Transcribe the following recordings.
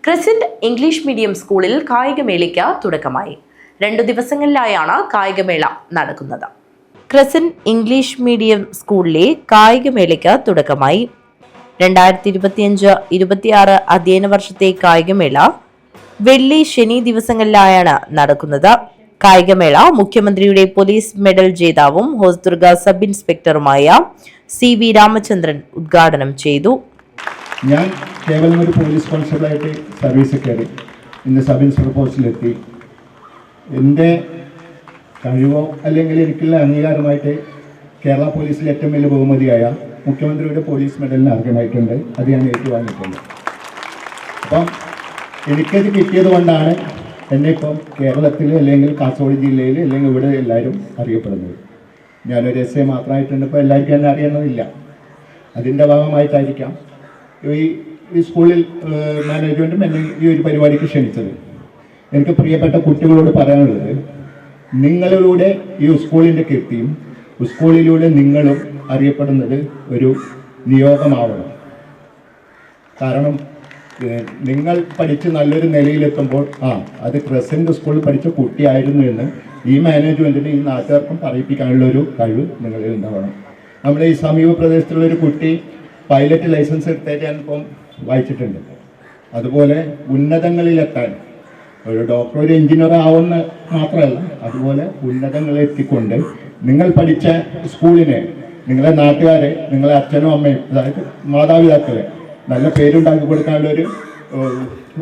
Crescent English medium സ്കൂളിൽ കായികമേളയ്ക്ക് തുടക്കമായി. 2 ദിവസങ്ങളിലായാണ് കായികമേള നടക്കുന്നത്. ക്രസന്റ് ഇംഗ്ലീഷ് മീഡിയം സ്കൂളിലെ കായികമേളയ്ക്ക് തുടക്കമായി. 2025-26 അധ്യയന വർഷത്തെ കായികമേള വെള്ളി, ശനി ദിവസങ്ങളിലായാണ് നടക്കുന്നത്. കായികമേള മുഖ്യമന്ത്രിയുടെ പോലീസ് മെഡൽ ജേതാവും ഹോസ്ദുർഗ സബ് ഇൻസ്പെക്ടറുമായ CV രാമചന്ദ്രൻ ഉദ്ഘാടനം ചെയ്തു. ഞാൻ കേവലം ഒരു പോലീസ് കോൺസ്റ്റബിളായിട്ട് സർവീസ് കയറി ഇന്ന് സബ് ഇൻസ്പെക്ടർ പോസ്റ്റിലെത്തി. എൻ്റെ കഴിവോ അല്ലെങ്കിൽ എനിക്കുള്ള അംഗീകാരമായിട്ട് കേരള പോലീസിലെ ഏറ്റവും വലിയ ബഹുമതിയായ മുഖ്യമന്ത്രിയുടെ പോലീസ് മെഡലിന് അർഹമായിട്ടുണ്ട്. അത് ഞാൻ ഏറ്റുവാങ്ങിയിട്ടുണ്ട്. അപ്പം എനിക്കത് കിട്ടിയത് കൊണ്ടാണ് എന്നെ ഇപ്പം കേരളത്തിൽ അല്ലെങ്കിൽ കാസർഗോഡ് ജില്ലയിൽ അല്ലെങ്കിൽ ഇവിടെ എല്ലാവരും അറിയപ്പെടുന്നത്. ഞാനൊരു SA മാത്രമായിട്ടുണ്ട്. ഇപ്പോൾ എല്ലാവർക്കും എന്നെ അറിയണമെന്നില്ല. അതിൻ്റെ ഭാഗമായിട്ടായിരിക്കാം ഈ സ്കൂളിൽ മാനേജ്മെൻറ്റും എന്നെ ഈ ഒരു പരിപാടിക്ക് ക്ഷണിച്ചത്. എനിക്ക് പ്രിയപ്പെട്ട കുട്ടികളോട് പറയാനുള്ളത്, നിങ്ങളിലൂടെ ഈ സ്കൂളിൻ്റെ കീർത്തിയും സ്കൂളിലൂടെ നിങ്ങളും അറിയപ്പെടുന്നത് ഒരു നിയോഗമാവണം. കാരണം നിങ്ങൾ പഠിച്ച് നല്ലൊരു നിലയിലെത്തുമ്പോൾ അത് ക്രസന്റ് സ്കൂളിൽ പഠിച്ച കുട്ടിയായിരുന്നു എന്ന് ഈ മാനേജ്മെൻറ്റിന് ഈ നാട്ടുകാർക്കും പറയിപ്പിക്കാനുള്ളൊരു കഴിവ് നിങ്ങളിൽ ഉണ്ടാവണം. നമ്മുടെ ഈ സമീപ പ്രദേശത്തുള്ളൊരു കുട്ടി പൈലറ്റ് ലൈസൻസ് എടുത്തേറ്റ് ഞാനിപ്പം വായിച്ചിട്ടുണ്ട്. അതുപോലെ ഉന്നതങ്ങളിലെത്താൻ ഒരു ഡോക്ടർ, ഒരു എഞ്ചിനീയർ ആവുന്ന മാത്രമല്ല, അതുപോലെ ഉന്നതങ്ങളിലെത്തിക്കൊണ്ട് നിങ്ങൾ പഠിച്ച സ്കൂളിനെ, നിങ്ങളെ നാട്ടുകാരെ, നിങ്ങളെ അച്ഛനും അമ്മയും, അതായത് മാതാപിതാക്കളെ നല്ല പേരുണ്ടാക്കി കൊടുക്കാനുള്ള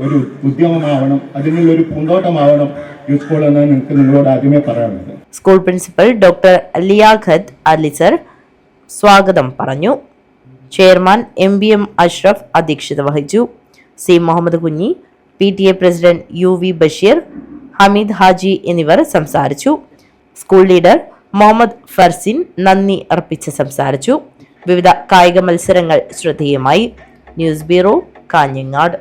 ഒരു ഉദ്യമമാവണം, അതിനുള്ളൊരു പൂന്തോട്ടമാവണം ഈ സ്കൂൾ എന്ന് നിങ്ങളോട് ആദ്യമേ പറയാനുള്ളത്. സ്കൂൾ പ്രിൻസിപ്പൽ ഡോക്ടർ ലിയാഖത്ത് അലിസർ സ്വാഗതം പറഞ്ഞു. ചെയർമാൻ MBM അഷ്റഫ് അധ്യക്ഷത വഹിച്ചു. C Muhammad Kunhi, PTA president UV Basheer, Hameed Haji എന്നിവർ സംസാരിച്ചു. സ്കൂൾ ലീഡർ മുഹമ്മദ് ഫർസിൻ നന്ദി അർപ്പിച്ച് സംസാരിച്ചു. വിവിധ കായിക മത്സരങ്ങൾ ശ്രദ്ധേയമായി. News bureau, Kanhangad.